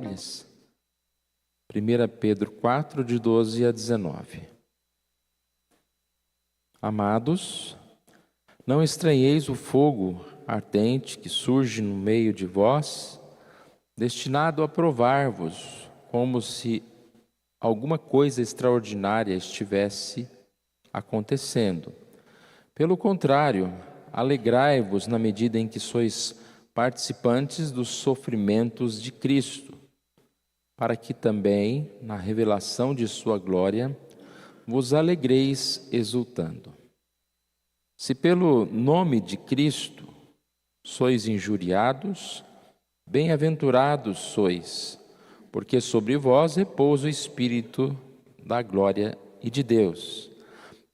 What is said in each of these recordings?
Bíblias? 1 Pedro 4, de 12 a 19. Amados, não estranheis o fogo ardente que surge no meio de vós, destinado a provar-vos, como se alguma coisa extraordinária estivesse acontecendo. Pelo contrário, alegrai-vos na medida em que sois participantes dos sofrimentos de Cristo, para que também, na revelação de sua glória, vos alegreis exultando. Se pelo nome de Cristo sois injuriados, bem-aventurados sois, porque sobre vós repousa o Espírito da glória e de Deus.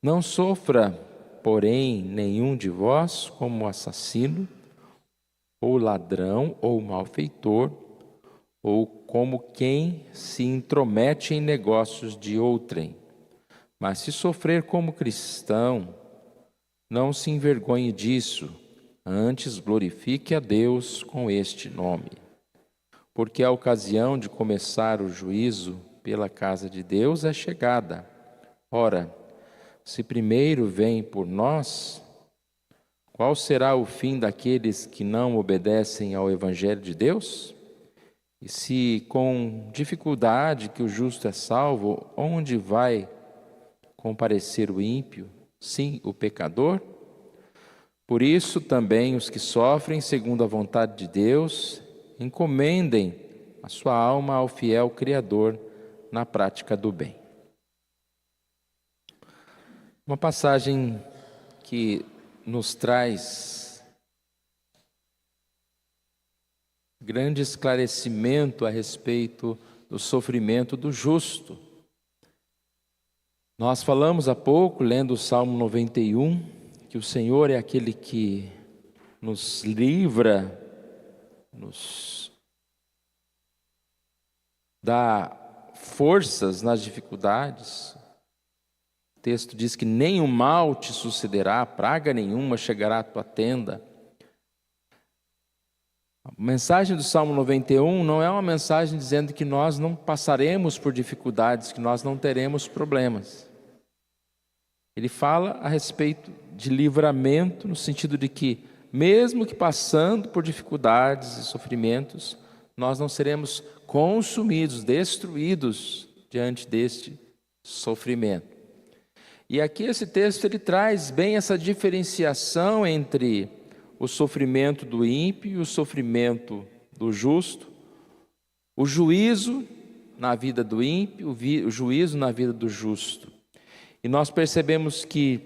Não sofra, porém, nenhum de vós como assassino, ou ladrão, ou malfeitor, ou como quem se intromete em negócios de outrem. Mas se sofrer como cristão, não se envergonhe disso, antes glorifique a Deus com este nome. Porque a ocasião de começar o juízo pela casa de Deus é chegada. Ora, se primeiro vem por nós, qual será o fim daqueles que não obedecem ao Evangelho de Deus? E se com dificuldade que o justo é salvo, onde vai comparecer o ímpio? Sim, o pecador? Por isso também os que sofrem segundo a vontade de Deus, encomendem a sua alma ao fiel Criador na prática do bem. Uma passagem que nos traz grande esclarecimento a respeito do sofrimento do justo. Nós falamos há pouco, lendo o Salmo 91, que o Senhor é aquele que nos livra, nos dá forças nas dificuldades. O texto diz que nem o mal te sucederá, praga nenhuma chegará à tua tenda. A mensagem do Salmo 91 não é uma mensagem dizendo que nós não passaremos por dificuldades, que nós não teremos problemas. Ele fala a respeito de livramento, no sentido de que, mesmo que passando por dificuldades e sofrimentos, nós não seremos consumidos, destruídos diante deste sofrimento. E aqui esse texto ele traz bem essa diferenciação entre o sofrimento do ímpio e o sofrimento do justo, o juízo na vida do ímpio, o juízo na vida do justo. E nós percebemos que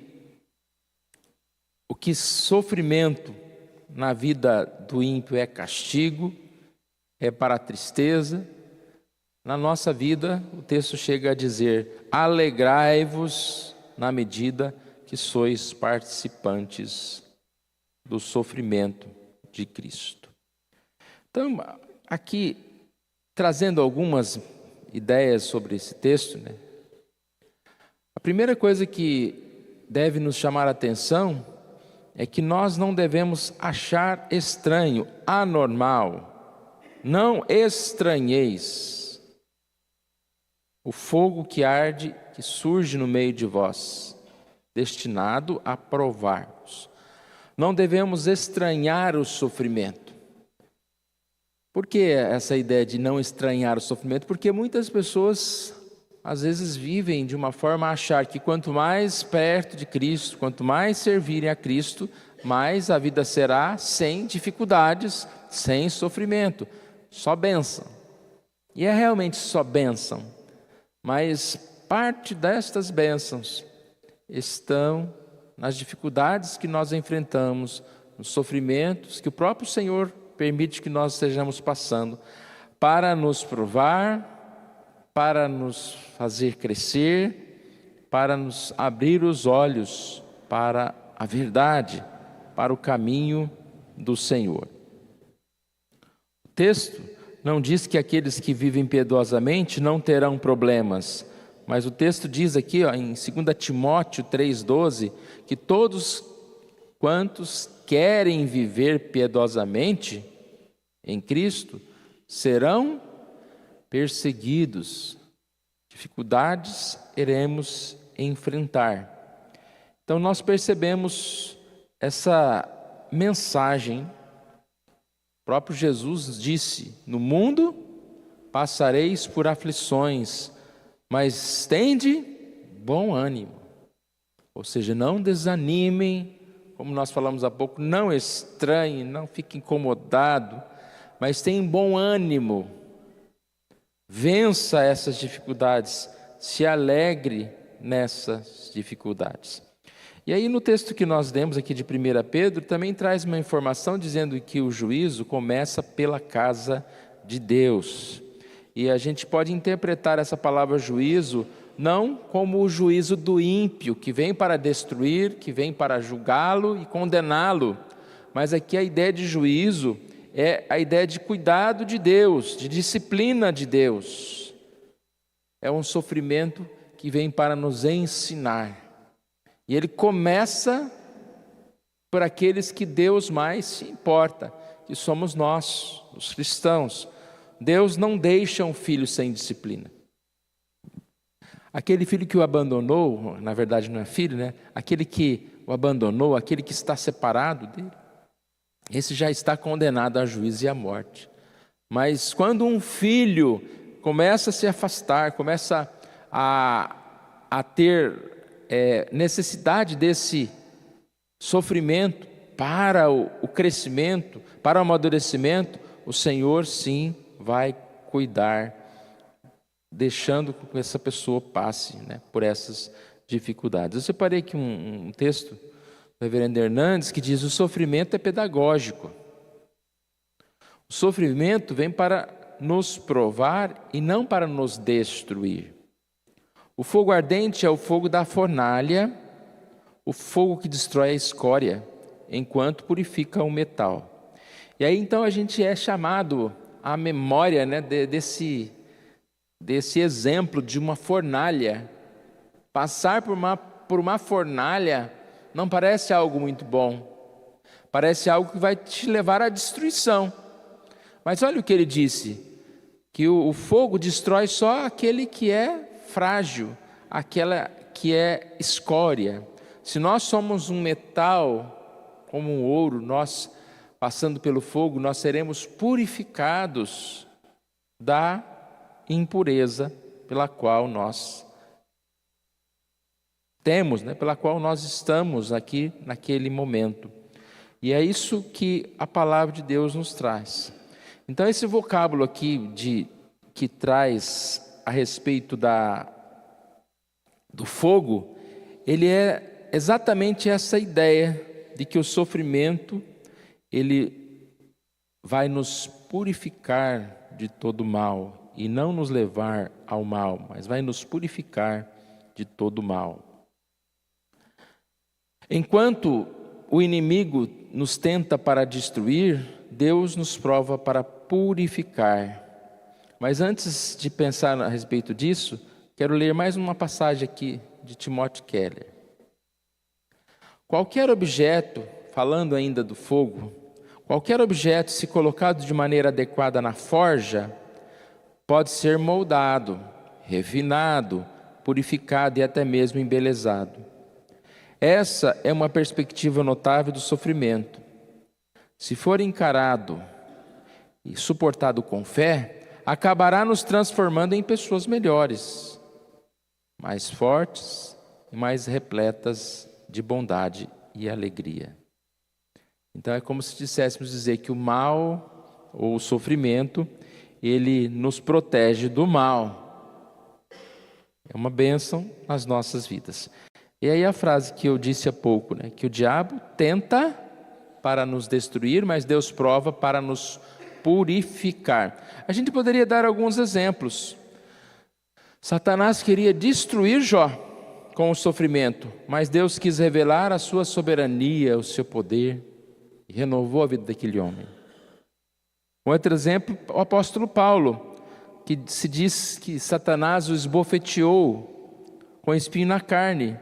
o que sofrimento na vida do ímpio é castigo, é para a tristeza, na nossa vida o texto chega a dizer: alegrai-vos na medida que sois participantes do sofrimento de Cristo. Então, aqui, trazendo algumas ideias sobre esse texto, né? A primeira coisa que deve nos chamar a atenção é que nós não devemos achar estranho, anormal. Não estranheis o fogo que arde, que surge no meio de vós, destinado a provar-vos. Não devemos estranhar o sofrimento. Por que essa ideia de não estranhar o sofrimento? Porque muitas pessoas às vezes vivem de uma forma a achar que quanto mais perto de Cristo, quanto mais servirem a Cristo, mais a vida será sem dificuldades, sem sofrimento, só bênção. E é realmente só bênção, mas parte destas bênçãos estão nas dificuldades que nós enfrentamos, nos sofrimentos que o próprio Senhor permite que nós estejamos passando, para nos provar, para nos fazer crescer, para nos abrir os olhos para a verdade, para o caminho do Senhor. O texto não diz que aqueles que vivem piedosamente não terão problemas, mas o texto diz aqui, em 2 Timóteo 3,12, que todos quantos querem viver piedosamente em Cristo serão perseguidos, dificuldades iremos enfrentar. Então nós percebemos essa mensagem. O próprio Jesus disse: no mundo passareis por aflições, mas tende bom ânimo. Ou seja, não desanimem, como nós falamos há pouco, não estranhem, não fiquem incomodados, mas tenham bom ânimo. Vença essas dificuldades, se alegre nessas dificuldades. E aí no texto que nós lemos aqui de 1 Pedro, também traz uma informação dizendo que o juízo começa pela casa de Deus. E a gente pode interpretar essa palavra juízo não como o juízo do ímpio, que vem para destruir, que vem para julgá-lo e condená-lo, mas aqui a ideia de juízo é a ideia de cuidado de Deus, de disciplina de Deus. É um sofrimento que vem para nos ensinar. E ele começa por aqueles que Deus mais se importa, que somos nós, os cristãos. Deus não deixa um filho sem disciplina. Aquele filho que o abandonou, na verdade não é filho, né? Aquele que o abandonou, aquele que está separado dele, esse já está condenado a juízo e à morte. Mas quando um filho começa a se afastar, começa a ter necessidade desse sofrimento para o crescimento, para o amadurecimento, o Senhor sim vai cuidar, deixando que essa pessoa passe, né, por essas dificuldades. Eu separei aqui um texto do reverendo Hernandes que diz: o sofrimento é pedagógico. O sofrimento vem para nos provar e não para nos destruir. O fogo ardente é o fogo da fornalha, o fogo que destrói a escória, enquanto purifica o metal. E aí então a gente é chamado à memória, né, desse exemplo de uma fornalha. Passar por uma fornalha não parece algo muito bom, parece algo que vai te levar à destruição. Mas olha o que ele disse, que o fogo destrói só aquele que é frágil, aquela que é escória. Se nós somos um metal, como um ouro, nós passando pelo fogo, nós seremos purificados da impureza pela qual nós temos, né, pela qual nós estamos aqui naquele momento. E é isso que a palavra de Deus nos traz. Então esse vocábulo aqui que traz a respeito do fogo, ele é exatamente essa ideia de que o sofrimento, ele vai nos purificar de todo mal e não nos levar ao mal, mas vai nos purificar de todo mal. Enquanto o inimigo nos tenta para destruir, Deus nos prova para purificar. Mas antes de pensar a respeito disso, quero ler mais uma passagem aqui de Timothy Keller. Qualquer objeto, falando ainda do fogo, qualquer objeto, se colocado de maneira adequada na forja, pode ser moldado, refinado, purificado e até mesmo embelezado. Essa é uma perspectiva notável do sofrimento. Se for encarado e suportado com fé, acabará nos transformando em pessoas melhores, mais fortes e mais repletas de bondade e alegria. Então é como se disséssemos dizer que o mal ou o sofrimento, ele nos protege do mal. É uma bênção nas nossas vidas. E aí a frase que eu disse há pouco, né, que o diabo tenta para nos destruir, mas Deus prova para nos purificar. A gente poderia dar alguns exemplos. Satanás queria destruir Jó com o sofrimento, mas Deus quis revelar a sua soberania, o seu poder, e renovou a vida daquele homem. Um outro exemplo, o apóstolo Paulo, que se diz que Satanás o esbofeteou com espinho na carne,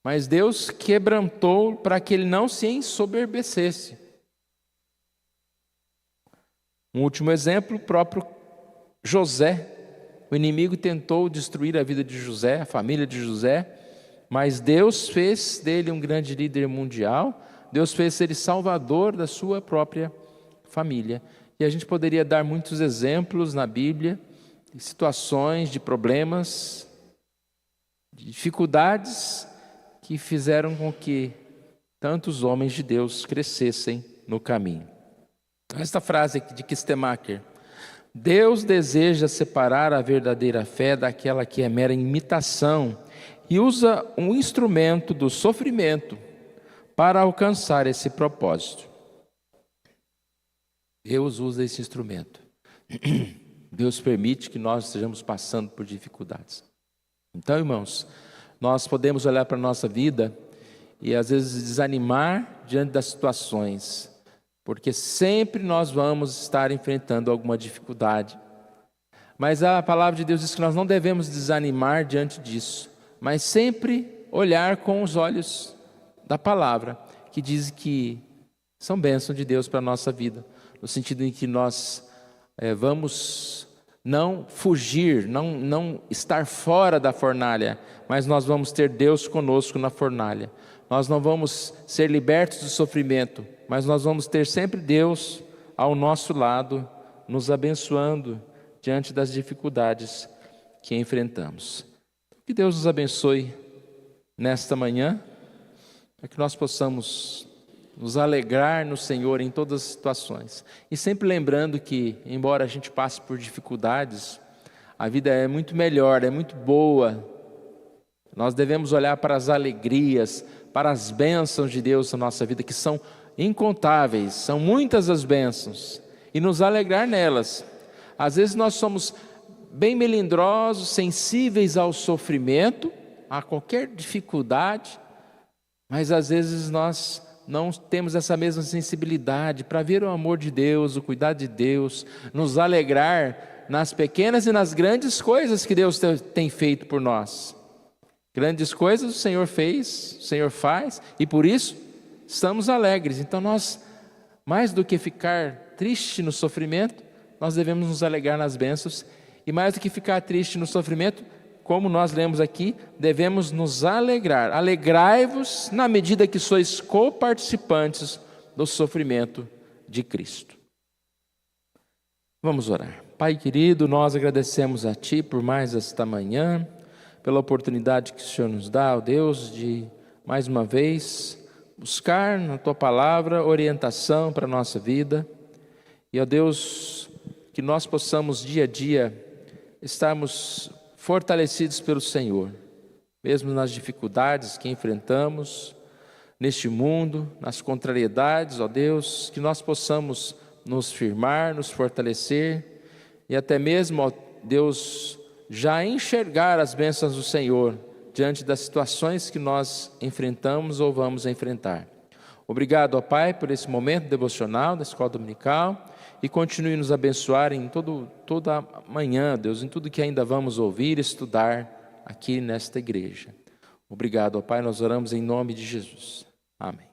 mas Deus quebrantou para que ele não se ensoberbecesse. Um último exemplo, o próprio José. O inimigo tentou destruir a vida de José, a família de José, mas Deus fez dele um grande líder mundial. Deus fez ele salvador da sua própria família. E a gente poderia dar muitos exemplos na Bíblia, de situações, de problemas, de dificuldades que fizeram com que tantos homens de Deus crescessem no caminho. Esta frase aqui de Kistemaker: Deus deseja separar a verdadeira fé daquela que é mera imitação e usa um instrumento do sofrimento para alcançar esse propósito. Deus usa esse instrumento. Deus permite que nós estejamos passando por dificuldades. Então, irmãos, nós podemos olhar para a nossa vida e às vezes desanimar diante das situações, porque sempre nós vamos estar enfrentando alguma dificuldade. Mas a palavra de Deus diz que nós não devemos desanimar diante disso, mas sempre olhar com os olhos da palavra, que diz que são bênçãos de Deus para a nossa vida, no sentido em que nós vamos não fugir, não estar fora da fornalha, mas nós vamos ter Deus conosco na fornalha. Nós não vamos ser libertos do sofrimento, mas nós vamos ter sempre Deus ao nosso lado, nos abençoando diante das dificuldades que enfrentamos. Que Deus nos abençoe nesta manhã, para que nós possamos nos alegrar no Senhor em todas as situações. E sempre lembrando que, embora a gente passe por dificuldades, a vida é muito melhor, é muito boa. Nós devemos olhar para as alegrias, para as bênçãos de Deus na nossa vida, que são incontáveis, são muitas as bênçãos, e nos alegrar nelas. Às vezes nós somos bem melindrosos, sensíveis ao sofrimento, a qualquer dificuldade, mas às vezes nós não temos essa mesma sensibilidade para ver o amor de Deus, o cuidado de Deus, nos alegrar nas pequenas e nas grandes coisas que Deus tem feito por nós. Grandes coisas o Senhor fez, o Senhor faz, e por isso estamos alegres. Então nós, mais do que ficar triste no sofrimento, nós devemos nos alegrar nas bênçãos, e mais do que ficar triste no sofrimento, como nós lemos aqui, devemos nos alegrar. Alegrai-vos na medida que sois coparticipantes do sofrimento de Cristo. Vamos orar. Pai querido, nós agradecemos a Ti por mais esta manhã, pela oportunidade que o Senhor nos dá, ó Deus, de mais uma vez buscar na Tua palavra orientação para a nossa vida. E, ó Deus, que nós possamos dia a dia estarmos fortalecidos pelo Senhor, mesmo nas dificuldades que enfrentamos neste mundo, nas contrariedades, ó Deus, que nós possamos nos firmar, nos fortalecer e até mesmo, ó Deus, já enxergar as bênçãos do Senhor diante das situações que nós enfrentamos ou vamos enfrentar. Obrigado, ó Pai, por esse momento devocional da Escola Dominical, e continue nos abençoar em toda a manhã, Deus, em tudo que ainda vamos ouvir e estudar aqui nesta igreja. Obrigado, ó Pai, nós oramos em nome de Jesus. Amém.